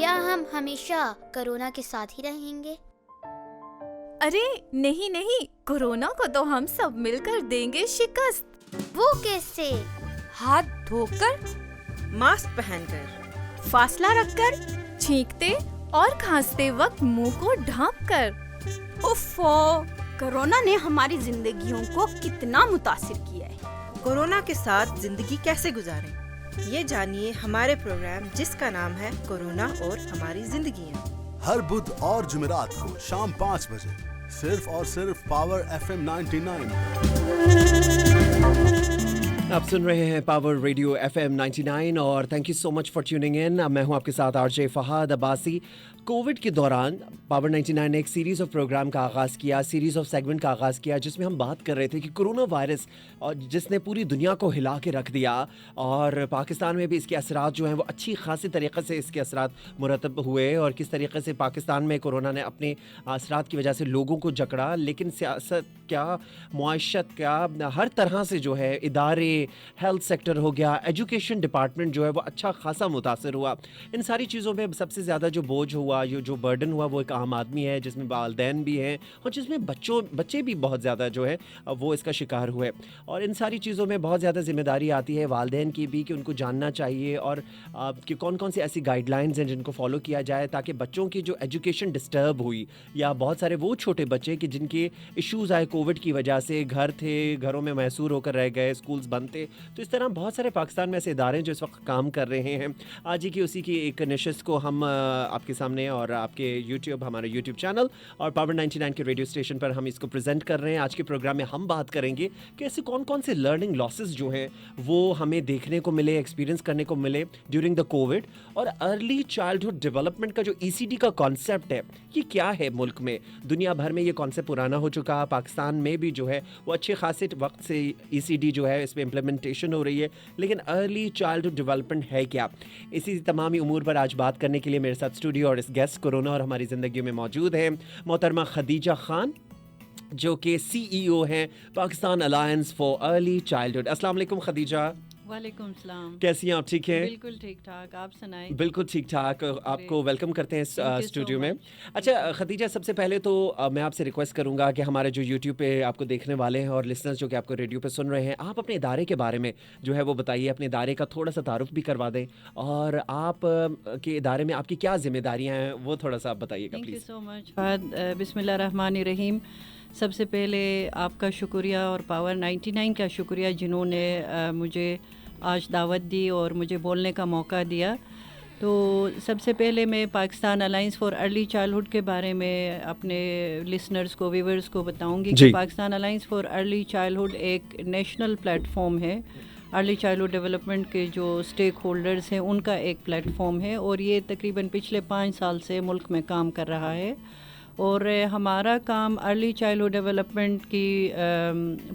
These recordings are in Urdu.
کیا ہم ہمیشہ کورونا کے ساتھ ہی رہیں گے؟ ارے نہیں، کورونا کو تو ہم سب مل کر دیں گے شکست۔ وہ کیسے؟ ہاتھ دھو کر، ماسک پہن کر، فاصلہ رکھ کر، چھینکتے اور کھانستے وقت منہ کو ڈھانپ کر۔ اوفو، کورونا نے ہماری زندگیوں کو کتنا متاثر کیا ہے۔ کورونا کے ساتھ زندگی کیسے گزاریں، یہ جانیے ہمارے پروگرام جس کا نام ہے کورونا اور ہماری زندگیاں، ہر بدھ اور جمعرات کو شام 5 بجے صرف اور صرف پاور FM 99۔ آپ سن رہے ہیں پاور ریڈیو FM 99 اور thank you so much for tuning in. میں ہوں آپ کے ساتھ RJ فہد عباسی۔ کووڈ کے دوران پاور 99 نے ایک سیریز آف پروگرام کا آغاز کیا، سیریز آف سیگمنٹ کا آغاز کیا، جس میں ہم بات کر رہے تھے کہ کرونا وائرس جس نے پوری دنیا کو ہلا کے رکھ دیا اور پاکستان میں بھی اس کے اثرات جو ہیں وہ اچھی خاصی طریقے سے اس کے اثرات مرتب ہوئے اور کس طریقے سے پاکستان میں کورونا نے اپنے اثرات کی وجہ سے لوگوں کو جکڑا، لیکن سیاست کیا، معاشت کیا، ہر طرح سے جو ہے ادارے، ہیلتھ سیکٹر ہو گیا، ایجوکیشن ڈپارٹمنٹ جو ہے وہ اچھا خاصا متاثر ہوا۔ ان ساری چیزوں میں سب سے زیادہ جو بوجھ ہوا، جو برڈن ہوا، وہ ایک عام آدمی ہے جس میں والدین بھی ہیں اور جس میں بچے بھی بہت زیادہ جو ہے وہ اس کا شکار ہوئے۔ اور ان ساری چیزوں میں بہت زیادہ ذمہ داری آتی ہے والدین کی بھی کہ ان کو جاننا چاہیے اور کہ کون کون سی ایسی گائیڈ لائنز ہیں جن کو فالو کیا جائے تاکہ بچوں کی جو ایجوکیشن ڈسٹرب ہوئی یا بہت سارے وہ چھوٹے بچے کہ جن کے ایشوز آئے کووڈ کی وجہ سے، گھر تھے، گھروں میں محصور ہو کر رہ گئے، اسکولز بند تھے، تو اس طرح بہت سارے پاکستان میں ایسے ادارے ہیں جو اس وقت کام کر رہے ہیں۔ آج ہی کی اسی کی ایک نشست کو ہم آپ کے سامنے اور آپ کے ہمارے یوٹیوب چینل اور پاور 99 کے ریڈیو اسٹیشن پر ہم اس کو پریزنٹ کر رہے ہیں۔ آج کے پروگرام میں ہم بات کریں گے کہ ایسے کون کون سے لرننگ لاسز جو ہیں وہ ہمیں دیکھنے کو ملے، ایکسپیرینس کرنے کو ملے ڈیورنگ دا کووڈ، اور ارلی چائلڈہڈ ڈیولپمنٹ کا جو ECD کا کانسیپٹ ہے یہ کیا ہے ملک میں۔ دنیا بھر میں یہ کانسیپٹ پرانا ہو چکا، پاکستان میں بھی جو ہے وہ اچھے خاصے وقت سے ECD جو ہے اس پہ امپلیمنٹیشن ہو رہی ہے، لیکن ارلی چائلڈہڈ ڈیولپمنٹ ہے کیا؟ اسی تمامی امور پر آج بات کرنے کے لیے میرے ساتھ اسٹوڈیو اور اس گیسٹ کورونا اور ہماری زندگیوں میں موجود ہیں محترمہ خدیجہ خان، جو کہ CEO ہیں Pakistan alliance for early childhood. السلام علیکم خدیجہ۔ وعلیکم السلام۔ کیسی ہیں آپ؟ ٹھیک ہیں؟ بالکل ٹھیک ٹھاک، آپ سنائیں؟ بالکل ٹھیک ٹھاک، آپ کو ویلکم کرتے ہیں اسٹوڈیو میں۔ اچھا خدیجہ، سب سے پہلے تو میں آپ سے ریکویسٹ کروں گا کہ ہمارے جو یوٹیوب پہ آپ کو دیکھنے والے ہیں اور لسنرز جو کہ آپ کو ریڈیو پہ سن رہے ہیں، آپ اپنے ادارے کے بارے میں جو ہے وہ بتائیے، اپنے ادارے کا تھوڑا سا تعارف بھی کروا دیں اور آپ کے ادارے میں آپ کی کیا ذمہ داریاں ہیں وہ تھوڑا سا آپ بتائیے گا پلیز۔ تھینک یو سو مچ۔ بسم اللہ الرحمن الرحیم۔ سب سے پہلے آپ کا شکریہ اور پاور 99 کا شکریہ جنہوں نے مجھے آج دعوت دی اور مجھے بولنے کا موقع دیا۔ تو سب سے پہلے میں Pakistan alliance for early childhood کے بارے میں اپنے لسنرز کو، ویورز کو بتاؤں گی کہ Pakistan alliance for early childhood ایک نیشنل پلیٹ فارم ہے۔ ارلی چائلڈہڈ ڈیولپمنٹ کے جو اسٹیک ہولڈرز ہیں ان کا ایک پلیٹ فارم ہے اور یہ تقریباً پچھلے 5 سال سے ملک میں کام کر رہا ہے۔ اور ہمارا کام ارلی چائلڈہڈ ڈیولپمنٹ کی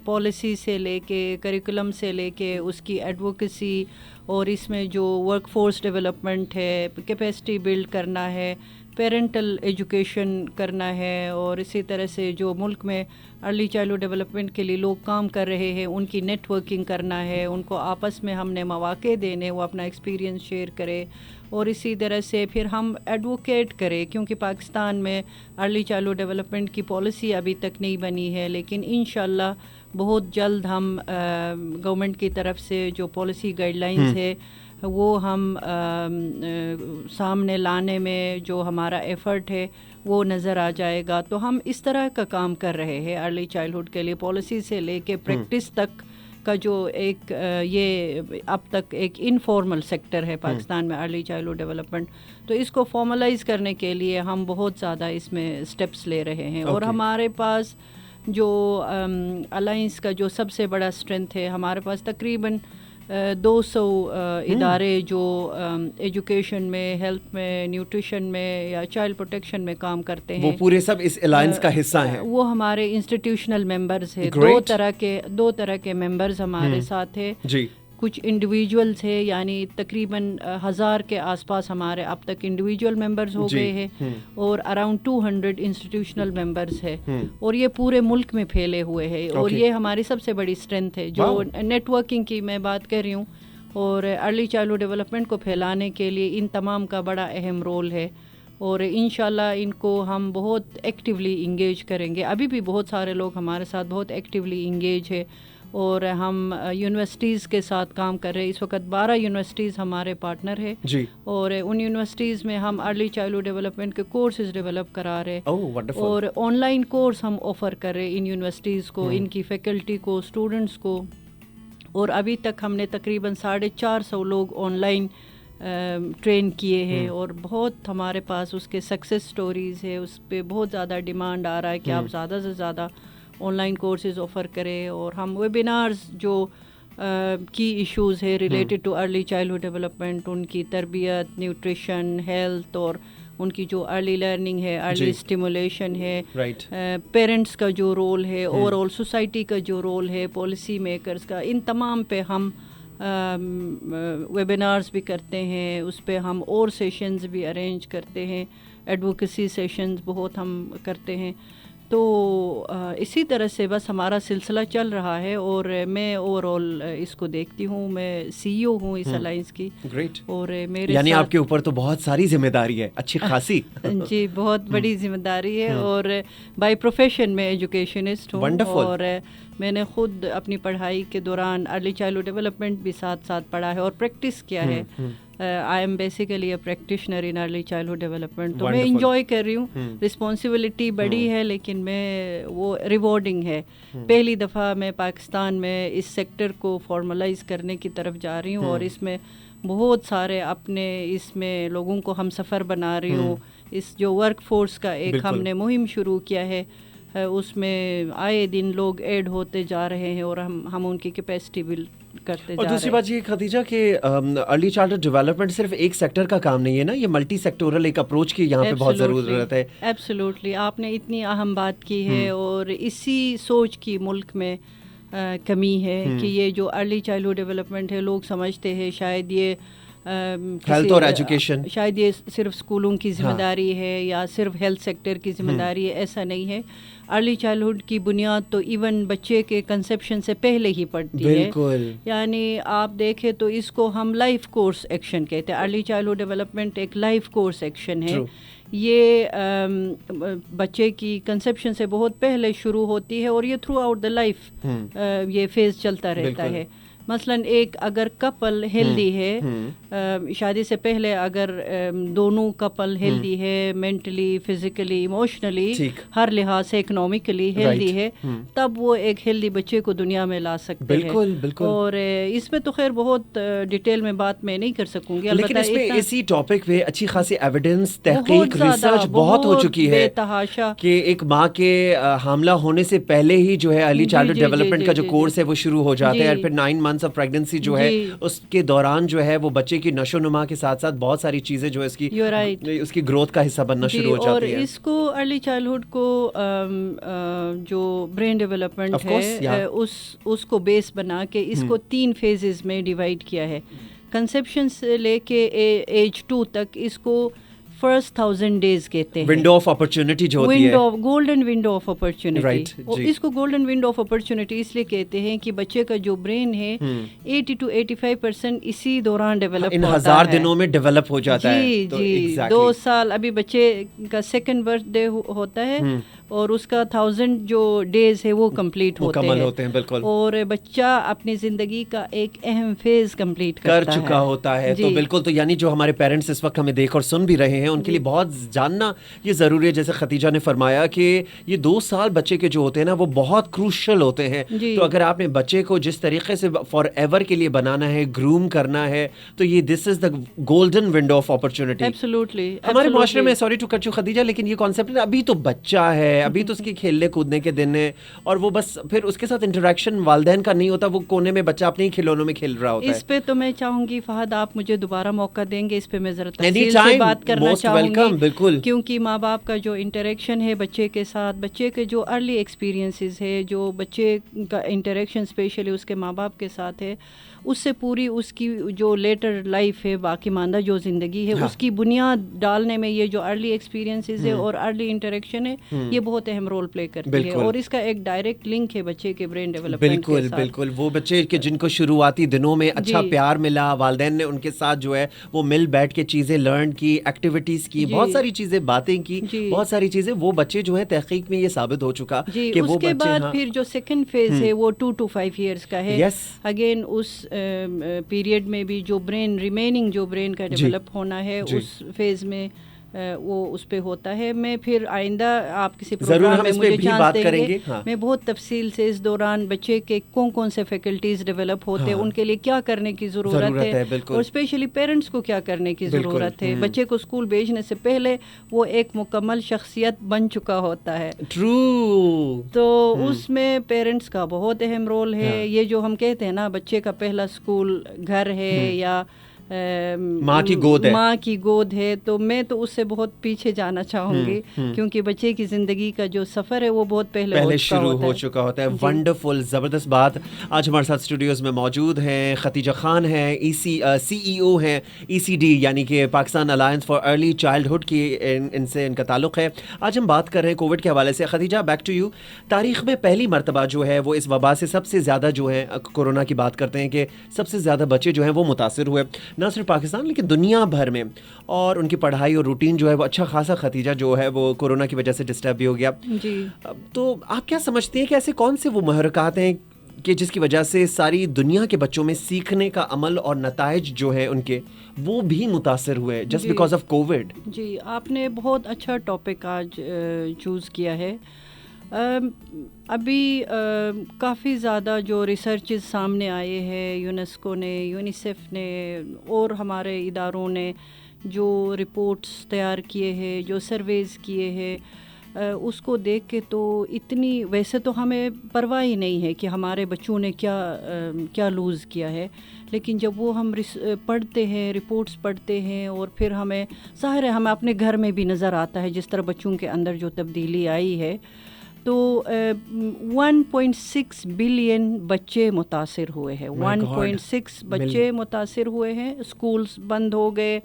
پالیسی سے لے کے، کریکولم سے لے کے اس کی ایڈوکیسی اور اس میں جو ورک فورس ڈیولپمنٹ ہے، کیپیسٹی بلڈ کرنا ہے، پیرنٹل ایجوکیشن کرنا ہے، اور اسی طرح سے جو ملک میں ارلی چائلڈہڈ ڈیولپمنٹ کے لیے لوگ کام کر رہے ہیں ان کی نیٹ ورکنگ کرنا ہے، ان کو آپس میں ہم نے مواقع دینے، وہ اپنا ایکسپیرینس شیئر کرے، اور اسی طرح سے پھر ہم ایڈوکیٹ کریں، کیونکہ پاکستان میں ارلی چائلڈہڈ ڈیولپمنٹ کی پالیسی ابھی تک نہیں بنی ہے، لیکن انشاءاللہ بہت جلد ہم گورنمنٹ کی طرف سے جو پالیسی گائیڈ لائنز ہے وہ ہم سامنے لانے میں جو ہمارا ایفرٹ ہے وہ نظر آ جائے گا۔ تو ہم اس طرح کا کام کر رہے ہیں ارلی چائلڈہڈ کے لیے، پالیسی سے لے کے پریکٹس تک کا جو ایک یہ اب تک ایک انفارمل سیکٹر ہے پاکستان میں ارلی چائلڈہڈ ڈیولپمنٹ، تو اس کو فارملائز کرنے کے لیے ہم بہت زیادہ اس میں اسٹیپس لے رہے ہیں۔ اور ہمارے پاس جو الائنس کا جو سب سے بڑا اسٹرینتھ ہے، ہمارے پاس تقریباً 200 ادارے جو ایجوکیشن میں، ہیلتھ میں، نیوٹریشن میں یا چائلڈ پروٹیکشن میں کام کرتے ہیں، وہ پورے سب اس الائنس کا حصہ ہیں۔ وہ ہمارے انسٹیٹیوشنل ممبرز ہیں، دو طرح کے ممبرز ہمارے ساتھ ہیں۔ کچھ انڈیویجولز ہے، یعنی تقریباً 1000 کے آس پاس ہمارے اب تک انڈیویجول ممبرز ہو گئے ہیں، اور اراؤنڈ 200 انسٹیٹیوشنل ممبرز ہے، اور یہ پورے ملک میں پھیلے ہوئے ہیں، اور یہ ہماری سب سے بڑی اسٹرینتھ ہے۔ جو نیٹ ورکنگ کی میں بات کر رہی ہوں، اور ارلی چائلڈہڈ ڈیولپمنٹ کو پھیلانے کے لیے ان تمام کا بڑا اہم رول ہے، اور انشاءاللہ ان کو ہم بہت ایکٹیولی انگیج کریں گے. ابھی بھی بہت سارے لوگ ہمارے ساتھ بہت ایکٹیولی انگیج ہے، اور ہم یونیورسٹیز کے ساتھ کام کر رہے ہیں. اس وقت 12 یونیورسٹیز ہمارے پارٹنر ہے جی، اور ان یونیورسٹیز میں ہم ارلی چائلڈہڈ ڈیولپمنٹ کے کورسز ڈیولپ کرا رہے ہیں، اور آن لائن کورس ہم آفر کر رہے ہیں ان یونیورسٹیز کو، ان کی فیکلٹی کو، اسٹوڈنٹس کو. اور ابھی تک ہم نے تقریباً 450 لوگ آن لائن ٹرین کیے ہیں، اور بہت ہمارے پاس اس کے سکسیس سٹوریز ہے. اس پہ بہت زیادہ ڈیمانڈ آ رہا ہے کہ آپ زیادہ سے زیادہ آن لائن کورسز آفر کریں. اور ہم ویبینارز جو کی ایشوز ہے related to early childhood development, ان کی تربیت، نیوٹریشن، ہیلتھ، اور ان کی جو ارلی لرننگ ہے، ارلی اسٹیمولیشن ہے، پیرنٹس کا جو رول ہے، اوور آل سوسائٹی کا جو رول ہے، پالیسی میکرز کا، ان تمام پہ ہم ویبینارز بھی کرتے ہیں. اس پہ ہم اور سیشنز بھی ارینج کرتے ہیں، ایڈوکیسی سیشنز بہت ہم کرتے ہیں. تو اسی طرح سے بس ہمارا سلسلہ چل رہا ہے، اور میں اوور آل اس کو دیکھتی ہوں. میں سی ای او ہوں اس الائنس کی. گریٹ. اور میرے یعنی آپ کے اوپر تو بہت ساری ذمہ داری ہے، اچھی خاصی. جی، بہت بڑی ذمہ داری ہے، اور بائی پروفیشن میں ایجوکیشنسٹ ہوں. اور میں نے خود اپنی پڑھائی کے دوران ارلی چائلڈہڈ ڈیولپمنٹ بھی ساتھ ساتھ پڑھا ہے اور پریکٹس کیا ہے. I am basically a practitioner in early childhood development. تو میں انجوائے کر رہی ہوں. رسپانسبلٹی بڑی ہے، لیکن میں وہ ریوارڈنگ ہے. پہلی دفعہ میں پاکستان میں اس سیکٹر کو فارملائز کرنے کی طرف جا رہی ہوں، اور اس میں بہت سارے اپنے اس میں لوگوں کو ہم سفر بنا رہی ہوں. اس جو ورک فورس کا ایک ہم نے مہم شروع کیا ہے، اس میں آئے دن لوگ ایڈ ہوتے جا رہے ہیں، اور ہم ان کی کیپیسٹی بلڈ کرتے جا رہے ہیں. اور دوسری بات یہ خدیجہ کہ ارلی چائلڈہڈ ڈیولپمنٹ صرف ایک سیکٹر کا کام نہیں ہے نا، یہ ملٹی سیکٹورل ایک اپروچ کی یہاں پہ بہت ضرورت ہے. ایبسلیوٹلی، آپ نے اتنی اہم بات کی ہے، اور اسی سوچ کی ملک میں کمی ہے کہ یہ جو ارلی چائلڈہڈ ڈیولپمنٹ ہے، لوگ سمجھتے ہیں شاید یہ ہیلتھ اور ایجوکیشن، شاید یہ صرف اسکولوں کی ذمہ داری ہے یا صرف ہیلتھ سیکٹر کی ذمہ داری ہے. ایسا نہیں ہے. ارلی چائلڈہڈ کی بنیاد تو ایون بچے کے کنسیپشن سے پہلے ہی پڑتی ہے. یعنی آپ دیکھیں تو اس کو ہم لائف کورس ایکشن کہتے ہیں. ارلی چائلڈہڈ ڈیولپمنٹ ایک لائف کورس ایکشن ہے. یہ بچے کی کنسیپشن سے بہت پہلے شروع ہوتی ہے، اور یہ تھرو آؤٹ دا لائف یہ فیز چلتا رہتا ہے. مثلاً ایک اگر کپل ہیلدی ہے، شادی سے پہلے اگر دونوں کپل ہیلدی ہے، مینٹلی، فزیکلی، ایموشنلی، ہر لحاظ سے اکنامکلی ہیلدی ہے، تب وہ ایک ہیلدی بچے کو دنیا میں لا سکتے ہیں. اور اس میں تو خیر بہت ڈیٹیل میں بات میں نہیں کر سکوں گی، لیکن اس میں اسی ٹاپک پہ اچھی خاصی ایویڈنس، تحقیق، ریسرچ بہت ہو چکی ہے کہ ایک ماں کے حاملہ ہونے سے پہلے ہی جو ہے ارلی چائلڈہڈ ڈیولپمنٹ کا جو کورس ہے وہ شروع ہو جاتا ہے، اور پھر 9 months آف پریگننسی جو ہے اس کے دوران جو ہے وہ بچے کی نشو و نما کے ساتھ ساتھ بہت ساری چیزیں جو ہے اس کی گروتھ کا حصہ بننا شروع ہو جاتی ہے. اور اس کو ارلی چائلڈہڈ کو جو برین ڈیولپمنٹ ہے اس کو بیس بنا کے اس کو 3 phases میں ڈیوائڈ کیا ہے. کنسیپشن سے لے کے ایج 2 تک اس کو فرسٹ 1000 days کہتے ہیں. ونڈو آف اپرچونٹی جو ہوتی ہے، گولڈن ونڈو آف اپرچونٹی. اس کو گولڈن ونڈو آف اپرچونٹی اس لیے کہتے ہیں کہ بچے کا جو برین ہے 80 to 85% اسی دوران ڈیولپ ہوتا ہے. 1000 دنوں میں ڈیولپ ہو جاتا ہے. جی 2 سال ابھی بچے کا 2nd برتھ ڈے ہوتا ہے، اور اس کا 1000 جو ڈیز ہے وہ کمپلیٹ ہوتے ہیں. بالکل. اور بچہ اپنی زندگی کا ایک اہم فیز کمپلیٹ کر چکا ہوتا ہے. تو بالکل، تو یعنی جو ہمارے پیرنٹس اس وقت ہمیں دیکھ اور سن بھی رہے ہیں ان کے لیے بہت جاننا یہ ضروری ہے. جیسے خدیجہ نے فرمایا کہ یہ 2 سال بچے کے جو ہوتے ہیں نا وہ بہت کروشل ہوتے ہیں. تو اگر آپ نے بچے کو جس طریقے سے فار ایور کے لیے بنانا ہے، گروم کرنا ہے، تو یہ this is the golden window of opportunity. Absolutely. ہمارے معاشرے میں، sorry to cut you Khadija, لیکن یہ کانسیپٹ ابھی تو بچہ ہے، ابھی تو اس کے کھیلنے کودنے کے دن ہے، اور وہ بس پھر اس کے ساتھ انٹریکشن والدین کا نہیں ہوتا، وہ کونے میں بچہ اپنے ہی کھلونوں میں کھیل رہا ہوتا ہے. اس پہ تو میں چاہوں گی فہد آپ مجھے دوبارہ موقع دیں گے، اس پہ میں ذرا تفصیل سے بات کرنا چاہوں گی. بالکل. کیونکہ ماں باپ کا جو انٹریکشن ہے بچے کے ساتھ، بچے کے جو ارلی ایکسپیرینسز ہے، جو بچے کا انٹریکشن اسپیشلی اس کے ماں باپ کے ساتھ ہے، اس سے پوری اس کی جو لیٹر لائف ہے، باقی ماندہ جو زندگی ہے، اس کی بنیاد ڈالنے میں یہ جو ارلی ایکسپیرینسز ہے اور ارلی انٹریکشن ہے، یہ بہت اہم رول پلے کرتی ہے, اور اس کا ایک ڈائریکٹ لنک ہے بچے کے برین ڈیولپمنٹ کے ساتھ. بالکل وہ بچے کے جن کو شروعاتی دنوں میں اچھا پیار ملا, والدین نے ان کے ساتھ جو ہے وہ مل بیٹھ کے چیزیں لرن کی, ایکٹیویٹیز کی, بہت ساری چیزیں باتیں کی, بہت ساری چیزیں, وہ بچے جو ہیں تحقیق میں یہ ثابت ہو چکا کہ وہ اس کے بعد پھر جو سیکنڈ فیز ہے وہ 2 to 5 ایئرس کا ہے. اگین اس پیریڈ میں بھی جو برین ریمیننگ جو برین کا ڈیولپ ہونا ہے اس فیز میں وہ اس پہ ہوتا ہے. میں پھر آئندہ آپ کسی پروگرام میں مجھے چانس دیں گے, میں بہت تفصیل سے اس دوران بچے کے کون سے فیکلٹیز ڈیولپ ہوتے ہیں, ان کے لیے کیا کرنے کی ضرورت ہے, اور اسپیشلی پیرنٹس کو کیا کرنے کی ضرورت ہے. بچے کو اسکول بھیجنے سے پہلے وہ ایک مکمل شخصیت بن چکا ہوتا ہے. تو اس میں پیرنٹس کا بہت اہم رول ہے. یہ جو ہم کہتے ہیں نا بچے کا پہلا اسکول گھر ہے یا ماں کی گود ہے, تو میں تو اس سے بہت پیچھے جانا چاہوں گی, کیونکہ بچے کی زندگی کا جو سفر ہے وہ بہت پہلے شروع ہو چکا ہوتا ہے. ونڈرفل, زبردست بات. آج ہمارے ساتھ اسٹوڈیوز میں موجود ہیں خدیجہ خان ہیں, سی ای او ہیں ECD یعنی کہ Pakistan alliance for early childhood کی, ان سے ان کا تعلق ہے. آج ہم بات کر رہے ہیں کووڈ کے حوالے سے. Khadija, back to you. تاریخ میں پہلی مرتبہ جو ہے وہ اس وبا سے سب سے زیادہ جو ہے کورونا کی بات کرتے ہیں کہ سب سے زیادہ بچے جو ہیں وہ متاثر ہوئے, نہ صرف پاکستان لیکن دنیا بھر میں, اور ان کی پڑھائی اور روٹین جو ہے وہ اچھا خاصا خدیجہ جو ہے وہ کورونا کی وجہ سے ڈسٹرب بھی ہو گیا. تو آپ کیا سمجھتے ہیں کہ ایسے کون سے وہ محرکات ہیں کہ جس کی وجہ سے ساری دنیا کے بچوں میں سیکھنے کا عمل اور نتائج جو ہیں ان کے وہ بھی متاثر ہوئے جسٹ بیکاز آف کووڈ؟ جی, آپ نے بہت اچھا ٹاپک آج چوز کیا ہے. ابھی کافی زیادہ جو ریسرچز سامنے آئے ہیں, یونیسکو نے, یونیسیف نے اور ہمارے اداروں نے جو رپورٹس تیار کیے ہیں, جو سرویز کیے ہیں, اس کو دیکھ کے تو اتنی, ویسے تو ہمیں پرواہ ہی نہیں ہے کہ ہمارے بچوں نے کیا لوز کیا ہے, لیکن جب وہ ہم پڑھتے ہیں, رپورٹس پڑھتے ہیں, اور پھر ہمیں ظاہر ہے ہمیں اپنے گھر میں بھی نظر آتا ہے جس طرح بچوں کے اندر جو تبدیلی آئی ہے. تو 1.6 بلین بچے متاثر ہوئے ہیں, 1.6 بچے متاثر ہوئے ہیں. اسکولز بند ہو گئے,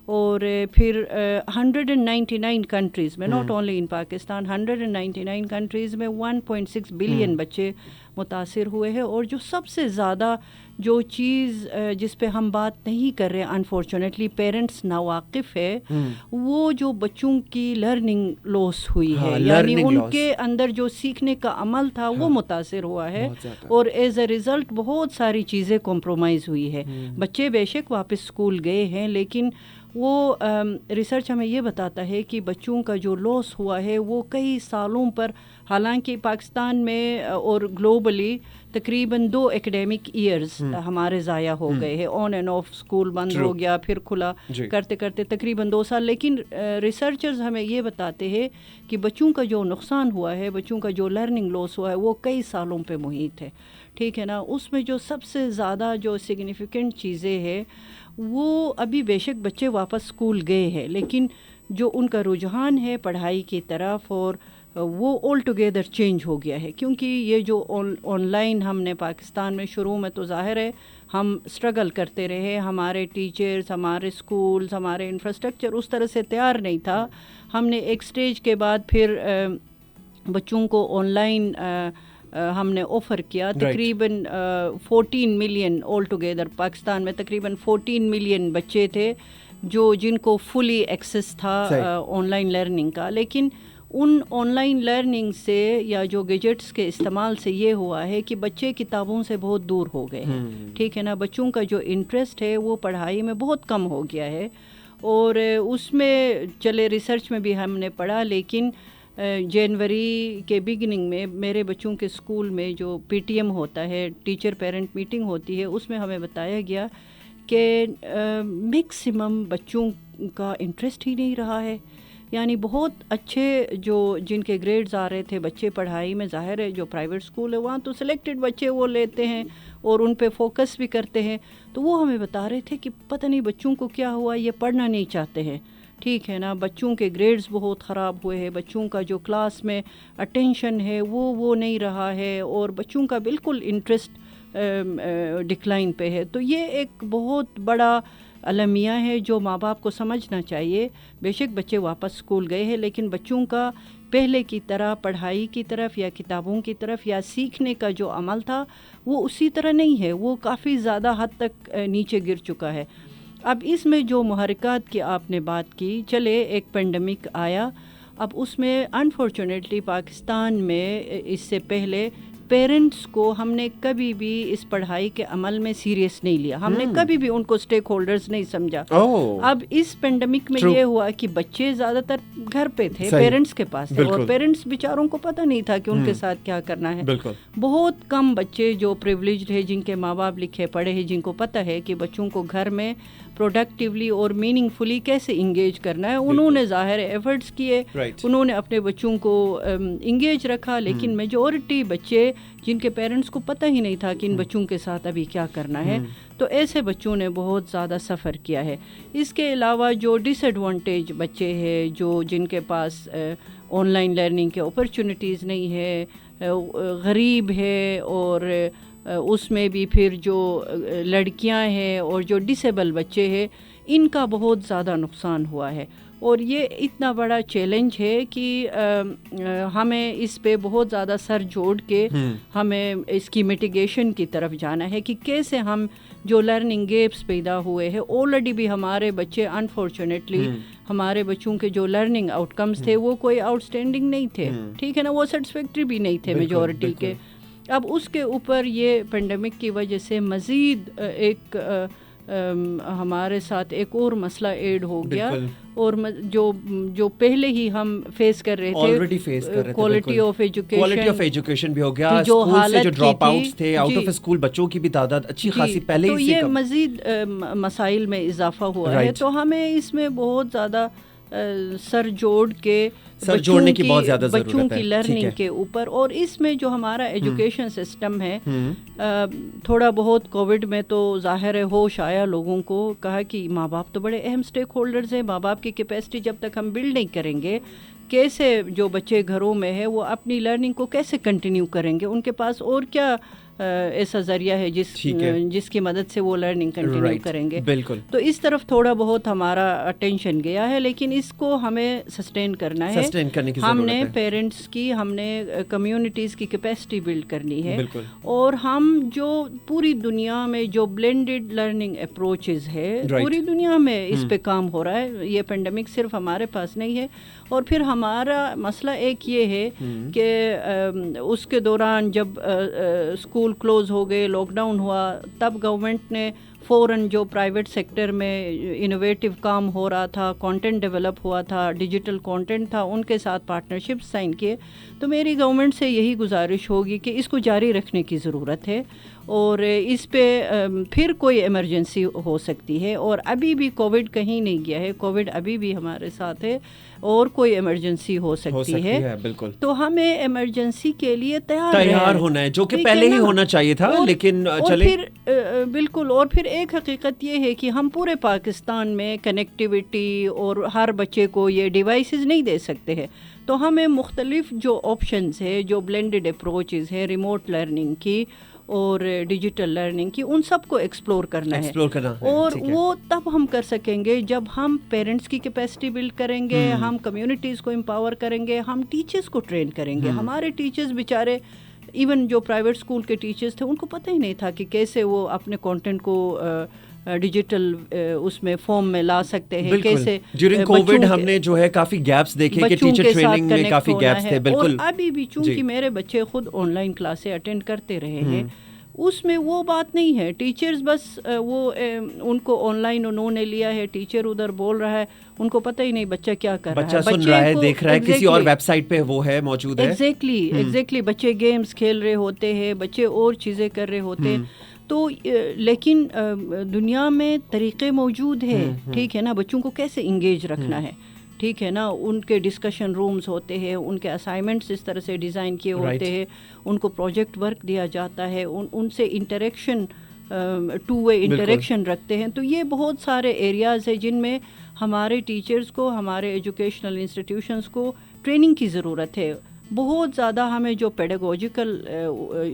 اور پھر 199 کنٹریز میں, not only in Pakistan, 199 countries میں 1.6 بلین بچے متاثر ہوئے ہیں. اور جو سب سے زیادہ جو چیز جس پہ ہم بات نہیں کر رہے انفارچونیٹلی, پیرنٹس ناواقف ہے, وہ جو بچوں کی لرننگ لاس ہوئی ہے, یعنی ان کے اندر جو سیکھنے کا عمل تھا وہ متاثر ہوا ہے, اور ایز اے ریزلٹ بہت ساری چیزیں کمپرومائز ہوئی ہے. بچے بے شک واپس اسکول گئے ہیں, لیکن وہ ریسرچ ہمیں یہ بتاتا ہے کہ بچوں کا جو لاس ہوا ہے وہ کئی سالوں پر, حالانکہ پاکستان میں اور گلوبلی تقریباً 2 ایکڈیمک ایئرز ہمارے ضائع ہو گئے ہیں. آن اینڈ آف اسکول بند ہو گیا, پھر کھلا, کرتے کرتے تقریباً 2 سال. لیکن ریسرچرز ہمیں یہ بتاتے ہیں کہ بچوں کا جو نقصان ہوا ہے, بچوں کا جو لرننگ لاس ہوا ہے, وہ کئی سالوں پہ محیط ہے. ٹھیک ہے نا. اس میں جو سب سے زیادہ جو سگنیفیکنٹ چیزیں ہیں وہ, ابھی بے شک بچے واپس اسکول گئے ہیں, لیکن جو ان کا رجحان ہے پڑھائی کی طرف, اور وہ آل ٹوگیدر چینج ہو گیا ہے. کیونکہ یہ جو آن لائن ہم نے پاکستان میں شروع میں تو ظاہر ہے ہم اسٹرگل کرتے رہے, ہمارے ٹیچرز, ہمارے اسکولز, ہمارے انفراسٹرکچر اس طرح سے تیار نہیں تھا. ہم نے ایک سٹیج کے بعد پھر بچوں کو آن لائن ہم نے آفر کیا. تقریباً 14 ملین آل ٹوگیدر پاکستان میں تقریباً 14 ملین بچے تھے جن کو فلی ایکسیس تھا آن لائن لرننگ کا. لیکن ان آن لائن لرننگ سے یا جو گیجٹس کے استعمال سے یہ ہوا ہے کہ بچے کتابوں سے بہت دور ہو گئے ہیں. ٹھیک ہے نا. بچوں کا جو انٹرسٹ ہے وہ پڑھائی میں بہت کم ہو گیا ہے, اور اس میں چلے ریسرچ میں بھی ہم نے پڑھا, لیکن جنوری کے بگننگ میں میرے بچوں کے اسکول میں جو PTM ہوتا ہے, ٹیچر پیرنٹ میٹنگ ہوتی ہے, اس میں ہمیں بتایا گیا کہ میکسیمم بچوں کا انٹرسٹ ہی نہیں رہا ہے. یعنی بہت اچھے جن کے گریڈز آ رہے تھے بچے پڑھائی میں, ظاہر ہے جو پرائیویٹ اسکول ہے وہاں تو سلیکٹڈ بچے وہ لیتے ہیں اور ان پہ فوکس بھی کرتے ہیں, تو وہ ہمیں بتا رہے تھے کہ پتہ نہیں بچوں کو کیا ہوا, یہ پڑھنا نہیں چاہتے ہیں. ٹھیک ہے نا. بچوں کے گریڈز بہت خراب ہوئے ہیں, بچوں کا جو کلاس میں اٹینشن ہے وہ نہیں رہا ہے, اور بچوں کا بالکل انٹرسٹ ڈکلائن پہ ہے. تو یہ ایک بہت بڑا المیہ ہے جو ماں باپ کو سمجھنا چاہیے. بے شک بچے واپس اسکول گئے ہیں لیکن بچوں کا پہلے کی طرح پڑھائی کی طرف یا کتابوں کی طرف یا سیکھنے کا جو عمل تھا وہ اسی طرح نہیں ہے, وہ کافی زیادہ حد تک نیچے گر چکا ہے. اب اس میں جو محرکات کی آپ نے بات کی, چلے ایک پینڈیمک آیا, اب اس میں انفارچونیٹلی پاکستان میں اس سے پہلے پیرنٹس کو ہم نے کبھی بھی اس پڑھائی کے عمل میں سیریس نہیں لیا, ہم نے کبھی بھی ان کو اسٹیک ہولڈرز نہیں سمجھا. اب اس پینڈیمک میں یہ ہوا کہ بچے زیادہ تر گھر پہ تھے, پیرنٹس کے پاس تھے, اور پیرنٹس بیچاروں کو پتہ نہیں تھا کہ ان کے ساتھ کیا کرنا ہے. بہت کم بچے جو پریولیجڈ ہے, جن کے ماں باپ لکھے پڑھے ہیں, جن کو پتہ ہے کہ بچوں کو گھر میں پروڈکٹیولی اور میننگ فلی کیسے انگیج کرنا ہے, انہوں نے ظاہر ایفرٹس کیے, انہوں نے اپنے بچوں کو انگیج رکھا. لیکن میجورٹی بچے جن کے پیرنٹس کو پتہ ہی نہیں تھا کہ ان بچوں کے ساتھ ابھی کیا کرنا ہے, تو ایسے بچوں نے بہت زیادہ سفر کیا ہے. اس کے علاوہ جو ڈس ایڈوانٹیج بچے ہیں, جو جن کے پاس آن لائن لرننگ کے اپرچونیٹیز نہیں ہے, غریب ہے, اور اس میں بھی پھر جو لڑکیاں ہیں اور جو ڈسیبل بچے ہیں, ان کا بہت زیادہ نقصان ہوا ہے. اور یہ اتنا بڑا چیلنج ہے کہ ہمیں اس پہ بہت زیادہ سر جوڑ کے ہمیں اس کی میٹیگیشن کی طرف جانا ہے کہ کیسے ہم جو لرننگ گیپس پیدا ہوئے ہیں, آلریڈی بھی ہمارے بچے انفارچونیٹلی ہمارے بچوں کے جو لرننگ آؤٹ کمز تھے وہ کوئی آؤٹ اسٹینڈنگ نہیں تھے, ٹھیک ہے نا, وہ سیٹسفیکٹری بھی نہیں تھے میجورٹی کے. اب اس کے اوپر یہ پینڈیمک کی وجہ سے مزید ایک ہمارے ساتھ ایک اور مسئلہ ایڈ ہو گیا, اور جو پہلے ہی ہم فیس کر رہے تھے, کوالٹی آف ایجوکیشن بھی ہو گیا, اسکول سے جو ڈراپ آؤٹس تھے, آؤٹ آف اسکول بچوں کی بھی تعداد اچھی خاصی پہلے ہی سے, تو یہ مزید مسائل میں اضافہ ہوا ہے. تو ہمیں اس میں بہت زیادہ سر جوڑنے کی بہت زیادہ ضرورت ہے بچوں کی لرننگ کے اوپر. اور اس میں جو ہمارا ایجوکیشن سسٹم ہے, تھوڑا بہت کووڈ میں تو ظاہر ہے ہوش آیا لوگوں کو, کہا کہ ماں باپ تو بڑے اہم اسٹیک ہولڈرز ہیں, ماں باپ کی کیپیسٹی جب تک ہم بلڈ نہیں کریں گے, کیسے جو بچے گھروں میں ہے وہ اپنی لرننگ کو کیسے کنٹینیو کریں گے, ان کے پاس اور کیا ایسا ذریعہ ہے جس کی مدد سے وہ لرننگ کنٹینیو کریں گے. بالکل. تو اس طرف تھوڑا بہت ہمارا اٹینشن گیا ہے, لیکن اس کو ہمیں سسٹین کرنا ہے. ہم نے پیرنٹس کی, ہم نے کمیونٹیز کی کیپیسٹی بلڈ کرنی ہے, اور ہم جو پوری دنیا میں جو بلینڈڈ لرننگ اپروچز ہے, پوری دنیا میں اس پہ کام ہو رہا ہے. یہ پینڈیمک صرف ہمارے پاس نہیں ہے. اور پھر ہمارا مسئلہ ایک یہ ہے کہ اس کے دوران جب اسکول کلوز ہو گئے, لاک ڈاؤن ہوا, تب گورنمنٹ نے فوراً جو پرائیویٹ سیکٹر میں انوویٹیو کام ہو رہا تھا, کانٹینٹ ڈیولپ ہوا تھا, ڈیجیٹل کانٹینٹ تھا, ان کے ساتھ پارٹنرشپ سائن کیے. تو میری گورنمنٹ سے یہی گزارش ہوگی کہ اس کو جاری رکھنے کی ضرورت ہے, اور اس پہ پھر کوئی ایمرجنسی ہو سکتی ہے. اور ابھی بھی کووڈ کہیں نہیں گیا ہے, کووڈ ابھی بھی ہمارے ساتھ ہے, اور کوئی ایمرجنسی ہو سکتی ہے. بالکل. تو ہمیں ایمرجنسی کے لیے تیار ہونا ہے, جو کہ پہلے ہی ہونا چاہیے تھا, لیکن چلے بالکل. اور پھر ایک حقیقت یہ ہے کہ ہم پورے پاکستان میں کنیکٹیوٹی اور ہر بچے کو یہ ڈیوائسز نہیں دے سکتے ہیں. تو ہمیں مختلف جو آپشنز ہے, جو بلینڈڈ اپروچز ہے ریموٹ لرننگ کی اور ڈیجیٹل لرننگ کی, ان سب کو ایکسپلور کرنا ہے. اور وہ تب ہم کر سکیں گے جب ہم پیرنٹس کی کیپیسٹی بلڈ کریں گے, ہم کمیونٹیز کو امپاور کریں گے, ہم ٹیچرز کو ٹرین کریں گے. ہمارے ٹیچرز بیچارے, ایون جو پرائیویٹ اسکول کے ٹیچرز تھے, ان کو پتہ ہی نہیں تھا کہ کیسے وہ اپنے کانٹینٹ کو ڈیجیٹل اس میں فارم میں لا سکتے ہیں, کیسے. ڈیورنگ کووڈ ہم نے جو ہے کافی گیپس دیکھے کہ ٹیچر ٹریننگ میں کافی گیپس تھے. بالکل. اور ابھی بھی چونکہ میرے بچے خود آن لائن کلاسیں اٹینڈ کرتے رہے ہیں, اس میں وہ بات نہیں ہے. ٹیچرز بس وہ ان کو آن لائن انہوں نے لیا ہے, ٹیچر ادھر بول رہا ہے, ان کو پتہ ہی نہیں بچہ کیا کر رہا ہے, بچہ سن رہا ہے, دیکھ رہا ہے, کسی اور ویب سائٹ پہ وہ ہے موجود ہے. ایگزیکٹلی. بچے گیمز کھیل رہے ہوتے ہیں, بچے اور چیزیں کر رہے ہوتے ہیں. تو لیکن دنیا میں طریقے موجود ہیں, ٹھیک ہے نا, بچوں کو کیسے انگیج رکھنا ہے, ٹھیک ہے نا. ان کے ڈسکشن رومز ہوتے ہیں, ان کے اسائنمنٹس اس طرح سے ڈیزائن کیے ہوتے ہیں, ان کو پروجیکٹ ورک دیا جاتا ہے, ان سے انٹریکشن, ٹو وے انٹریکشن رکھتے ہیں. تو یہ بہت سارے ایریاز ہیں جن میں ہمارے ٹیچرز کو, ہمارے ایجوکیشنل انسٹیٹیوشنز کو ٹریننگ کی ضرورت ہے. بہت زیادہ ہمیں جو پیڈاگوجیکل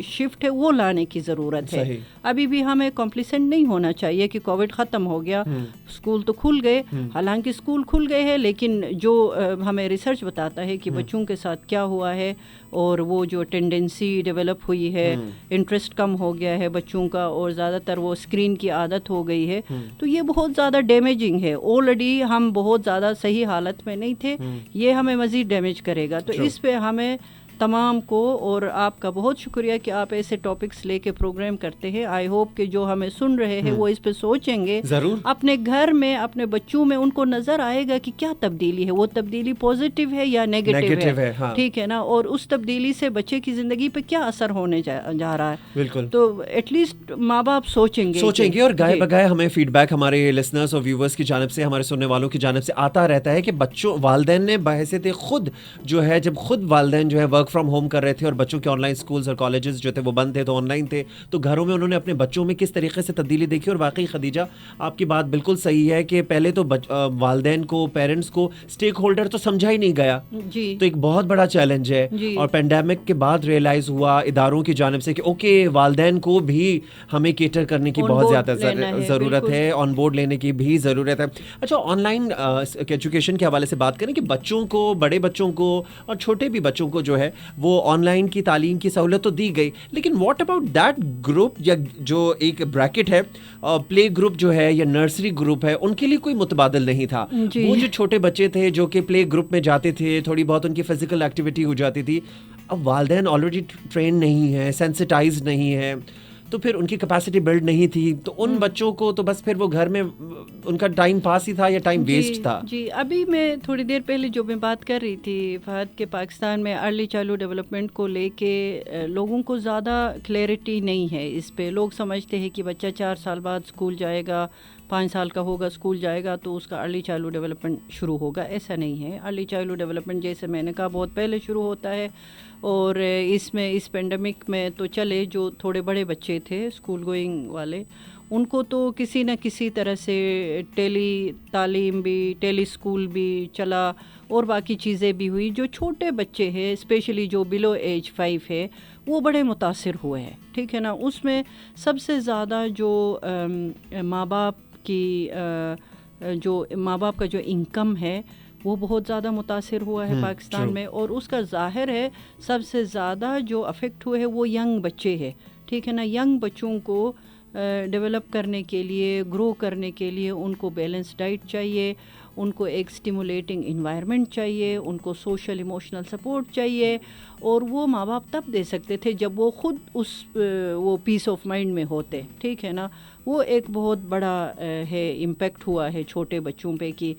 شفٹ ہے وہ لانے کی ضرورت ہے. ابھی بھی ہمیں کمپلیسنٹ نہیں ہونا چاہیے کہ کووڈ ختم ہو گیا, اسکول تو کھل گئے, حالانکہ اسکول کھل گئے ہیں, لیکن جو ہمیں ریسرچ بتاتا ہے کہ بچوں کے ساتھ کیا ہوا ہے اور وہ جو ٹینڈنسی ڈیولپ ہوئی ہے, انٹرسٹ کم ہو گیا ہے بچوں کا اور زیادہ تر وہ اسکرین کی عادت ہو گئی ہے, تو یہ بہت زیادہ ڈیمیجنگ ہے. آلریڈی ہم بہت زیادہ صحیح حالت میں نہیں تھے, یہ ہمیں مزید ڈیمیج کرے گا. تو اس پہ ہمیں تمام کو, اور آپ کا بہت شکریہ کہ آپ ایسے ٹاپکس لے کے پروگرام کرتے ہیں. آئی ہوپ کہ جو ہمیں سن رہے ہیں وہ اس پہ سوچیں گے ضرور, اپنے گھر میں اپنے بچوں میں, ان کو نظر آئے گا کہ کیا تبدیلی ہے, وہ تبدیلی پازیٹیو ہے یا نیگیٹو ہے. ٹھیک ہے نا, اور اس تبدیلی سے بچے کی زندگی پہ کیا اثر ہونے جا رہا ہے. بالکل, تو ایٹ لیسٹ ماں باپ سوچیں گے اور گائے بگائے ہمیں فیڈ بیک ہمارے لسنرز اور ویورز کی جانب سے, ہمارے سننے والوں کی جانب سے آتا رہتا ہے کہ بچوں, والدین نے بحیثیت خود جو ہے, جب خود والدین جو ہے ورک فرام ہوم کر رہے تھے اور بچوں کے آن لائن اسکولز اور کالجز جو تھے وہ بند تھے تو آن لائن تھے, تو گھروں میں انہوں نے اپنے بچوں میں کس طریقے سے تبدیلی دیکھی. اور واقعی خدیجہ آپ کی بات بالکل صحیح ہے کہ پہلے تو والدین کو, پیرنٹس کو اسٹیک ہولڈر تو سمجھا ہی نہیں گیا, تو ایک بہت بڑا چیلنج ہے. اور پینڈیمک کے بعد ریئلائز ہوا اداروں کی جانب سے کہ اوکے والدین کو بھی ہمیں کیٹر کرنے کی بہت زیادہ ضرورت ہے, آن بورڈ لینے کی بھی ضرورت ہے. اچھا, آن لائن ایجوکیشن کے حوالے سے بات کریں کہ بچوں کو, بڑے بچوں کو اور چھوٹے بھی بچوں کو جو ہے وہ آن لائن کی تعلیم کی سہولت تو دی گئی, لیکن واٹ اباؤٹ دیٹ گروپ, یا جو ایک بریکٹ ہے پلے گروپ جو ہے یا نرسری گروپ ہے, ان کے لیے کوئی متبادل نہیں تھا. وہ جو چھوٹے بچے تھے جو کہ پلے گروپ میں جاتے تھے, تھوڑی بہت ان کی فزیکل ایکٹیویٹی ہو جاتی تھی. اب والدین آلریڈی ٹرین نہیں ہے, سینسٹائز نہیں ہے, تو پھر ان کی کیپیسٹی بلڈ نہیں تھی, تو ان بچوں کو تو بس پھر وہ گھر میں ان کا ٹائم پاس ہی تھا یا ٹائم ویسٹ تھا. جی, ابھی میں تھوڑی دیر پہلے جو میں بات کر رہی تھی فہد, کہ پاکستان میں ارلی چائلڈ ڈیولپمنٹ کو لے کے لوگوں کو زیادہ کلیئرٹی نہیں ہے اس پہ. لوگ سمجھتے ہیں کہ بچہ 4 سال بعد اسکول جائے گا, 5 سال کا ہوگا اسکول جائے گا تو اس کا ارلی چائلڈ ڈیولپمنٹ شروع ہوگا. ایسا نہیں ہے. ارلی چائلڈ ڈیولپمنٹ جیسے میں نے کہا بہت پہلے شروع ہوتا ہے, اور اس میں اس پینڈیمک میں تو چلے جو تھوڑے بڑے بچے تھے اسکول گوئنگ والے, ان کو تو کسی نہ کسی طرح سے ٹیلی تعلیم بھی, ٹیلی اسکول بھی چلا اور باقی چیزیں بھی ہوئی. جو چھوٹے بچے ہیں اسپیشلی جو بلو ایج 5 ہے وہ بڑے متاثر ہوئے ہیں. ٹھیک ہے نا, اس میں سب سے زیادہ جو ماں باپ کی جو ماں باپ کا جو انکم ہے وہ بہت زیادہ متاثر ہوا ہے پاکستان میں, اور اس کا ظاہر ہے سب سے زیادہ جو افیکٹ ہوئے ہیں وہ ینگ بچے ہیں. ٹھیک ہے نا, ینگ بچوں کو ڈیولپ کرنے کے لیے, گرو کرنے کے لیے ان کو بیلنس ڈائٹ چاہیے, ان کو ایک اسٹیمولیٹنگ انوائرمنٹ چاہیے, ان کو سوشل ایموشنل سپورٹ چاہیے, اور وہ ماں باپ تب دے سکتے تھے جب وہ خود اس وہ پیس آف مائنڈ میں ہوتے. ٹھیک ہے نا, وہ ایک بہت بڑا ہے امپیکٹ ہوا ہے چھوٹے بچوں پہ کہ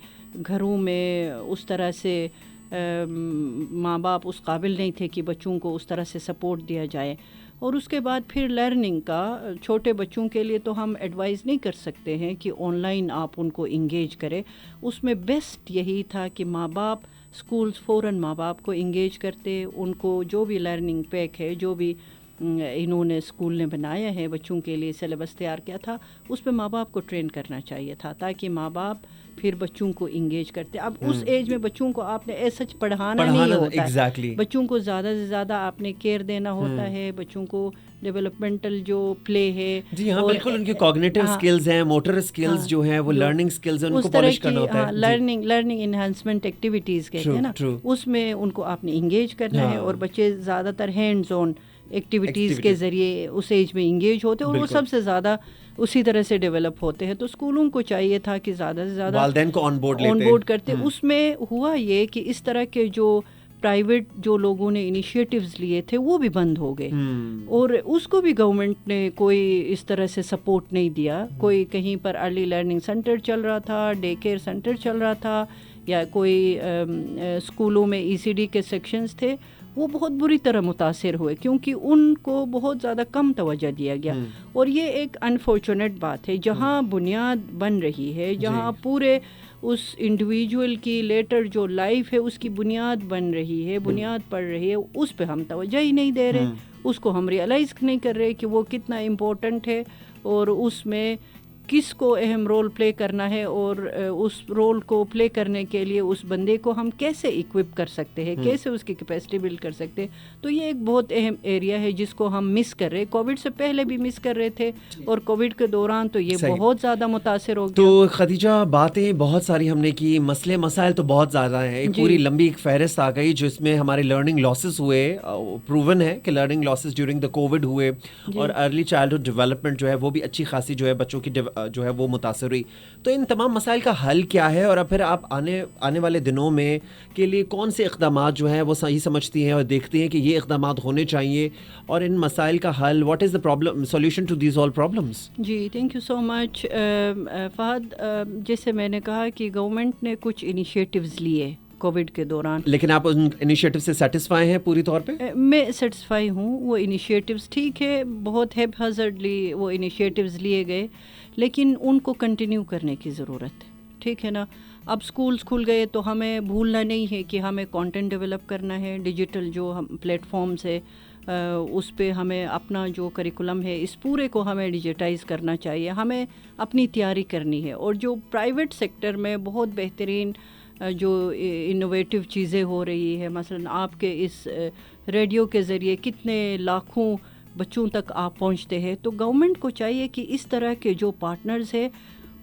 گھروں میں اس طرح سے ماں باپ اس قابل نہیں تھے کہ بچوں کو اس طرح سے سپورٹ دیا جائے. اور اس کے بعد پھر لرننگ کا, چھوٹے بچوں کے لیے تو ہم ایڈوائز نہیں کر سکتے ہیں کہ آن لائن آپ ان کو انگیج کریں. اس میں بیسٹ یہی تھا کہ ماں باپ اسکولز فوراً ماں باپ کو انگیج کرتے, ان کو جو بھی لرننگ پیک ہے, جو بھی انہوں نے اسکول نے بنایا ہے بچوں کے لیے, سلیبس تیار کیا تھا, اس پہ ماں باپ کو ٹرین کرنا چاہیے تھا تاکہ ماں باپ پھر بچوں کو انگیج کرتے. اب اس ایج میں بچوں کو آپ نے ایسا پڑھانا نہیں ہوتا ہے, بچوں کو زیادہ سے زیادہ آپ نے کیئر دینا ہوتا ہے, بچوں کو ڈیولپمنٹل جو پلے ہے, جی ہاں بالکل, ان کی کوگنیٹو سکلز ہیں, موٹر سکلز جو ہیں وہ لرننگ سکلز ہیں, ان کو پالش کرنا ہوتا ہے. لرننگ انہانسمنٹ ایکٹیویٹیز کہتے ہیں نا, اس میں ان کو آپ نے انگیج کرنا ہے, اور بچے زیادہ تر ہینڈز آن ایکٹیویٹیز کے ذریعے اس ایج میں انگیج ہوتے ہیں, اور وہ سب سے زیادہ اسی طرح سے ڈیولپ ہوتے ہیں. تو اسکولوں کو چاہیے تھا کہ زیادہ سے زیادہ والدین کو آن بورڈ کرتے. اس میں ہوا یہ کہ اس طرح کے جو پرائیویٹ جو لوگوں نے انیشیٹیوز لیے تھے وہ بھی بند ہو گئے, اور اس کو بھی گورنمنٹ نے کوئی اس طرح سے سپورٹ نہیں دیا. کوئی کہیں پر ارلی لرننگ سینٹر چل رہا تھا, ڈے کیئر سینٹر چل رہا تھا, یا کوئی اسکولوں میں ECD کے سیکشنز تھے, وہ بہت بری طرح متاثر ہوئے کیونکہ ان کو بہت زیادہ کم توجہ دیا گیا. اور یہ ایک انفارچونیٹ بات ہے, جہاں بنیاد بن رہی ہے, جہاں پورے اس انڈیویجول کی لیٹر جو لائف ہے اس کی بنیاد بن رہی ہے, بنیاد پڑ رہی ہے, اس پہ ہم توجہ ہی نہیں دے رہے, اس کو ہم ریئلائز نہیں کر رہے کہ وہ کتنا امپورٹنٹ ہے, اور اس میں کس کو اہم رول پلے کرنا ہے اور اس رول کو پلے کرنے کے لیے اس بندے کو ہم کیسے اکوپ کر سکتے ہیں, کیسے اس کی کیپیسٹی بلڈ کر سکتے ہیں. تو یہ ایک بہت اہم ایریا ہے جس کو ہم مس کر رہے, کووڈ سے پہلے بھی مس کر رہے تھے اور کووڈ کے دوران تو یہ بہت زیادہ متاثر ہو گیا. تو خدیجہ باتیں بہت ساری ہم نے کی, مسئلے مسائل تو بہت زیادہ ہیں, ایک پوری لمبی ایک فہرست آ گئی جس میں ہمارے لرننگ لاسز ہوئے, پروون ہے کہ learning losses during the Covid ہوئے, اور ارلی چائلڈہڈ ڈیولپمنٹ جو ہے وہ بھی اچھی خاصی جو ہے بچوں کی جو ہے وہ متاثر ہوئی. تو ان تمام مسائل کا حل کیا ہے, اور اب پھر آپ آنے والے دنوں میں کے لیے کون سے اقدامات جو ہیں وہ صحیح سمجھتی ہیں اور دیکھتی ہیں کہ یہ اقدامات ہونے چاہیے, اور ان مسائل کا حل, what is the problem solution to these all problems? جی thank you so much Fahad. جیسے میں نے کہا کہ گورنمنٹ نے کچھ انیشیٹوز لیے کووڈ کے دوران, لیکن آپ ان انیشیٹو سے سیٹسفائی ہیں پوری طور پہ؟ میں سیٹسفائی ہوں. وہ انیشیٹوز ٹھیک ہے, بہت ہیپ ہیزرڈلی وہ انیشیٹوز لیے گئے, لیکن ان کو کنٹینیو کرنے کی ضرورت ہے, ٹھیک ہے نا. اب اسکولس کھل گئے تو ہمیں بھولنا نہیں ہے کہ ہمیں کانٹینٹ ڈیولپ کرنا ہے, ڈیجیٹل جو ہم پلیٹ فارمس ہے اس پہ ہمیں اپنا جو کریکولم ہے اس پورے کو ہمیں ڈیجیٹائز کرنا چاہیے, ہمیں اپنی تیاری کرنی ہے. اور جو پرائیویٹ سیکٹر میں بہت بہترین جو انوویٹیو چیزیں ہو رہی ہے, مثلا آپ کے اس ریڈیو کے ذریعے کتنے لاکھوں بچوں تک آپ پہنچتے ہیں, تو گورنمنٹ کو چاہیے کہ اس طرح کے جو پارٹنرز ہیں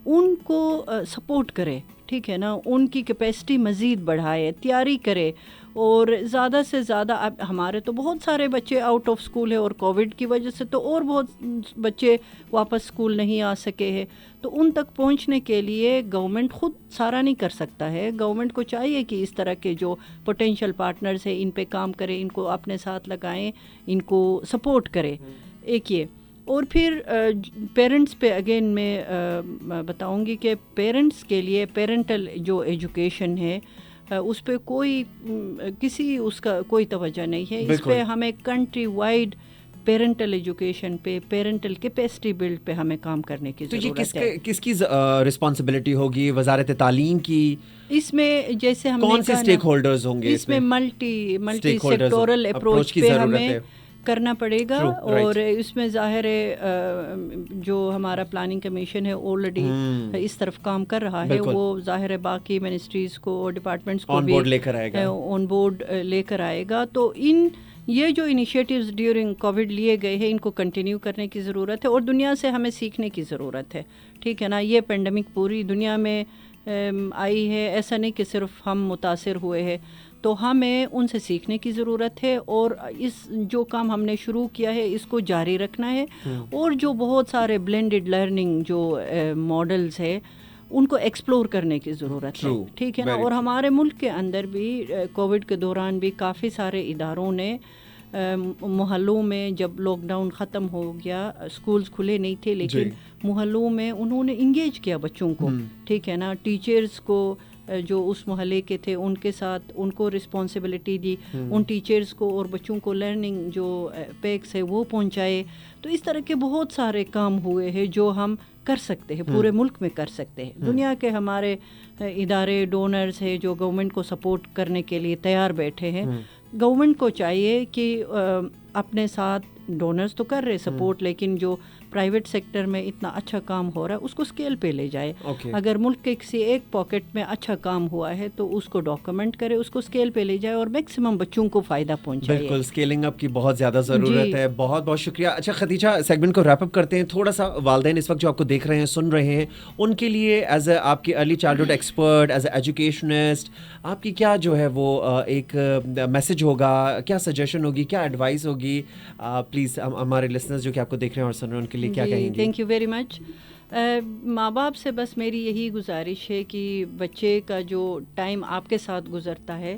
ان کو سپورٹ کرے, ٹھیک ہے نا, ان کی کیپیسٹی مزید بڑھائے, تیاری کرے. اور زیادہ سے زیادہ اب ہمارے تو بہت سارے بچے آؤٹ آف اسکول ہے, اور کووڈ کی وجہ سے تو اور بہت بچے واپس اسکول نہیں آ سکے ہیں. تو ان تک پہنچنے کے لیے گورنمنٹ خود سارا نہیں کر سکتا ہے. گورنمنٹ کو چاہیے کہ اس طرح کے جو پوٹینشیل پارٹنرز ہیں ان پہ کام کرے, ان کو اپنے ساتھ لگائیں, ان کو سپورٹ کرے. ایک یہ, اور پھر پیرنٹس پہ اگین میں بتاؤں گی کہ پیرنٹس کے لیے پیرنٹل جو ایجوکیشن ہے اس پہ اس کا کوئی توجہ نہیں ہے. اس پہ ہمیں کنٹری وائڈ پیرنٹل ایجوکیشن پہ, پیرنٹل کیپیسٹی بلڈ پہ ہمیں کام کرنے کی ضرورت ہے. کس کی رسپانسبلٹی ہوگی؟ وزارت تعلیم کی؟ اس میں جیسے ہم کون سے اسٹیک ہولڈرز ہوں گے اس میں ملٹی سیکٹورل اپروچ پہ ہمیں کرنا پڑے گا. اور اس میں ظاہر ہے جو ہمارا پلاننگ کمیشن ہے آلریڈی اس طرف کام کر رہا ہے, وہ ظاہر ہے باقی منسٹریز کو اور ڈپارٹمنٹس کو بھی آن بورڈ لے کر آئے گا. تو یہ جو انیشیٹوز ڈیورنگ کووڈ لیے گئے ہیں ان کو کنٹینیو کرنے کی ضرورت ہے, اور دنیا سے ہمیں سیکھنے کی ضرورت ہے, ٹھیک ہے نا. یہ پینڈیمک پوری دنیا میں آئی ہے, ایسا نہیں کہ صرف ہم متاثر ہوئے ہیں. تو ہمیں ان سے سیکھنے کی ضرورت ہے, اور اس جو کام ہم نے شروع کیا ہے اس کو جاری رکھنا ہے. اور جو بہت سارے بلینڈڈ لرننگ جو ماڈلز ہے ان کو ایکسپلور کرنے کی ضرورت ہے, ٹھیک ہے نا. اور ہمارے ملک کے اندر بھی کووڈ کے دوران بھی کافی سارے اداروں نے محلوں میں, جب لاک ڈاؤن ختم ہو گیا, اسکولز کھلے نہیں تھے لیکن محلوں میں انہوں نے انگیج کیا بچوں کو, ٹھیک ہے نا. ٹیچرز کو جو اس محلے کے تھے ان کے ساتھ ان کو رسپانسبلٹی دی, ان ٹیچرز کو اور بچوں کو لرننگ جو پیکس ہے وہ پہنچائے. تو اس طرح کے بہت سارے کام ہوئے ہیں جو ہم کر سکتے ہیں, پورے ملک میں کر سکتے ہیں. دنیا کے ہمارے ادارے ڈونرز ہیں جو گورنمنٹ کو سپورٹ کرنے کے لیے تیار بیٹھے ہیں. گورنمنٹ کو چاہیے کہ اپنے ساتھ ڈونرز تو کر رہے سپورٹ, لیکن جو پرائیویٹ سیکٹر میں اتنا اچھا کام ہو رہا ہے اس کو اسکیل پہ لے جائے. اگر ملک کے کسی ایک پاکٹ میں اچھا کام ہوا ہے تو اس کو ڈاکومنٹ کرے, اس کو اسکیل پہ لے جائے اور میکسیمم بچوں کو فائدہ پہنچائے. بالکل, اسکیلنگ اپ کی بہت زیادہ ضرورت ہے. بہت بہت شکریہ. اچھا خدیجہ, سیگمنٹ کو ریپ اپ کرتے ہیں. تھوڑا سا والدین اس وقت جو آپ کو دیکھ رہے ہیں, سن رہے ہیں, ان کے لیے ایز اے آپ کی early childhood expert, as a educationist, آپ کی کیا جو ہے وہ ایک میسج ہوگا, کیا سجیشن ہوگی, کیا ایڈوائس ہوگی؟ پلیز ہمارے لسنرز جو کہ آپ کو دیکھ رہے ہیں اور سن رہے ہیں ان کے لیے کیا کہیں گے؟ Thank you very much. ماں باپ سے بس میری یہی گزارش ہے کہ بچے کا جو ٹائم آپ کے ساتھ گزرتا ہے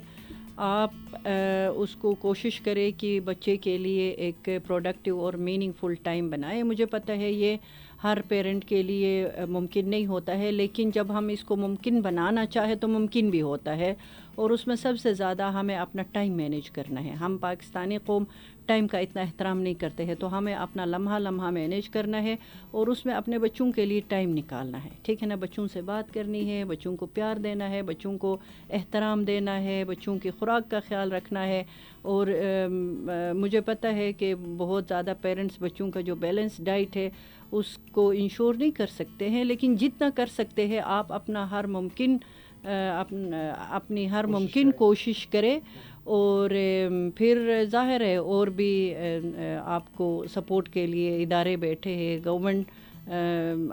آپ اس کو کوشش کریں کہ بچے کے لیے ایک پروڈکٹیو اور میننگ فل ٹائم بنائیں. مجھے پتہ ہے یہ ہر پیرنٹ کے لیے ممکن نہیں ہوتا ہے, لیکن جب ہم اس کو ممکن بنانا چاہے تو ممکن بھی ہوتا ہے. اور اس میں سب سے زیادہ ہمیں اپنا ٹائم مینیج کرنا ہے. ہم پاکستانی قوم ٹائم کا اتنا احترام نہیں کرتے ہیں, تو ہمیں اپنا لمحہ مینیج کرنا ہے اور اس میں اپنے بچوں کے لیے ٹائم نکالنا ہے, ٹھیک ہے نا. بچوں سے بات کرنی ہے, بچوں کو پیار دینا ہے, بچوں کو احترام دینا ہے, بچوں کی خوراک کا خیال رکھنا ہے. اور مجھے پتہ ہے کہ بہت زیادہ پیرنٹس بچوں کا جو بیلنس ڈائٹ ہے اس کو انشور نہیں کر سکتے ہیں، لیکن جتنا کر سکتے ہیں آپ اپنا ہر ممکن اپنی ہر ممکن کوشش کریں، اور پھر ظاہر ہے اور بھی آپ کو سپورٹ کے لیے ادارے بیٹھے ہیں، گورنمنٹ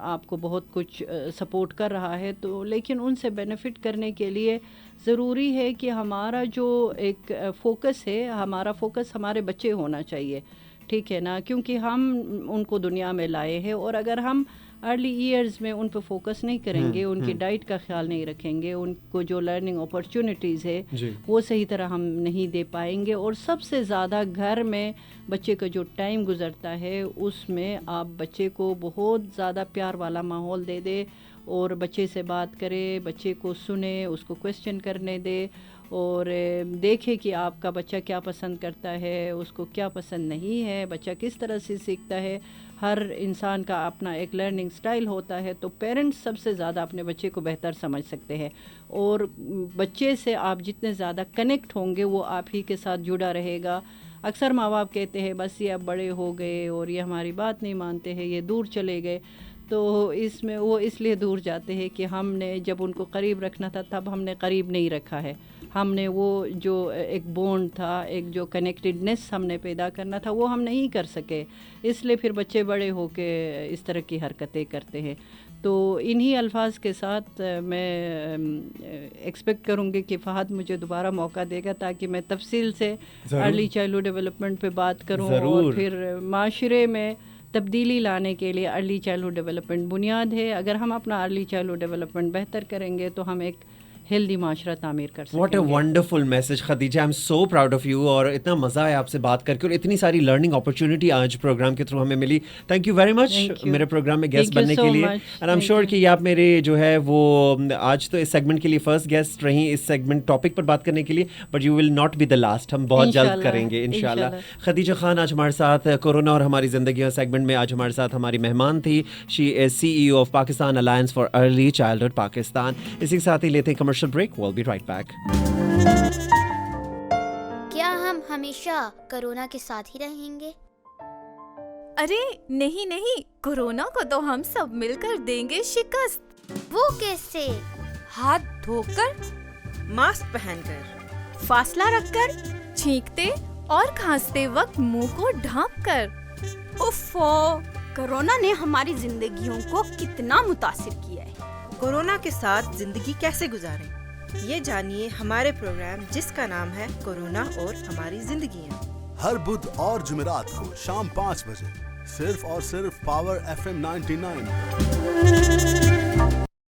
آپ کو بہت کچھ سپورٹ کر رہا ہے، تو لیکن ان سے بینیفٹ کرنے کے لیے ضروری ہے کہ ہمارا جو ایک فوکس ہے، ہمارا فوکس ہمارے بچے ہونا چاہیے، ٹھیک ہے نا، کیونکہ ہم ان کو دنیا میں لائے ہیں، اور اگر ہم ارلی ایئرز میں ان پہ فوکس نہیں کریں گے، ان کی ڈائٹ کا خیال نہیں رکھیں گے، ان کو جو لرننگ اپرچونیٹیز ہے وہ صحیح طرح ہم نہیں دے پائیں گے، اور سب سے زیادہ گھر میں بچے کا جو ٹائم گزرتا ہے اس میں آپ بچے کو بہت زیادہ پیار والا ماحول دے دے، اور بچے سے بات کرے، بچے کو سنے، اس کو کویسچن کرنے دے، اور دیکھے کہ آپ کا بچہ کیا پسند کرتا ہے، اس کو کیا پسند نہیں ہے، بچہ کس طرح سے سیکھتا ہے۔ ہر انسان کا اپنا ایک لرننگ سٹائل ہوتا ہے، تو پیرنٹس سب سے زیادہ اپنے بچے کو بہتر سمجھ سکتے ہیں، اور بچے سے آپ جتنے زیادہ کنیکٹ ہوں گے وہ آپ ہی کے ساتھ جڑا رہے گا۔ اکثر ماں باپ کہتے ہیں بس یہ اب بڑے ہو گئے اور یہ ہماری بات نہیں مانتے ہیں، یہ دور چلے گئے، تو اس میں وہ اس لیے دور جاتے ہیں کہ ہم نے جب ان کو قریب رکھنا تھا تب ہم نے قریب نہیں رکھا ہے، ہم نے وہ جو ایک بونڈ تھا، ایک جو کنیکٹڈنس ہم نے پیدا کرنا تھا وہ ہم نہیں کر سکے، اس لیے پھر بچے بڑے ہو کے اس طرح کی حرکتیں کرتے ہیں۔ تو انہی الفاظ کے ساتھ میں ایکسپیکٹ کروں گی کہ فہد مجھے دوبارہ موقع دے گا تاکہ میں تفصیل سے ارلی چائلڈہڈ ڈیولپمنٹ پہ بات کروں، اور پھر معاشرے میں تبدیلی لانے کے لیے ارلی چائلڈہڈ ڈیولپمنٹ بنیاد ہے۔ اگر ہم اپنا ارلی چائلڈہڈ ڈیولپمنٹ بہتر کریں گے تو ہم ایک ہیلدی معاشرہ تعمیر کر سکیں گے۔ What a wonderful message Khadija, I am so proud of you, اور اتنا مزہ آیا آپ سے بات کر کے، اور اتنی ساری لرننگ اپرچونٹی آج پروگرام کے تھرو ہمیں ملی۔ تھینک یو ویری مچ میرے پروگرام میں گیسٹ بننے کے لیے، اینڈ آئی ایم شیور کہ یہ آپ میرے جو ہے وہ آج تو اس سیگمنٹ کے لیے فرسٹ گیسٹ رہیں اس سیگمنٹ ٹاپک پر بات کرنے کے لیے، but you will not be the last, ہم بہت جلد کریں گے انشاءاللہ۔ خدیجہ خان آج ہمارے ساتھ کورونا اور ہماری زندگیوں سیگمنٹ میں آج ہمارے ساتھ ہماری مہمان تھی۔ شی از CEO of Pakistan alliance for early childhood Pakistan. اسی کے ساتھ ہی لیتے ہیں commercial break, we'll be right back۔ کیا ہم ہمیشہ کورونا کے ساتھ ہی رہیں گے؟ ارے نہیں نہیں، کورونا کو تو ہم سب مل کر دیں گے شکست۔ وہ کیسے؟ ہاتھ دھو کر، ماسک پہن کر، فاصلہ رکھ کر، چھینکتے اور کھانستے وقت منہ کو ڈھانپ کر۔ اوفو، کورونا نے ہماری زندگیوں کو کتنا متاثر کیا ہے۔ کورونا کے ساتھ زندگی کیسے گزاریں، یہ جانیے ہمارے پروگرام جس کا نام ہے کورونا اور ہماری زندگیاں۔ ہر بدھ اور جمعرات کو شام 5 بجے صرف اور صرف پاور FM 99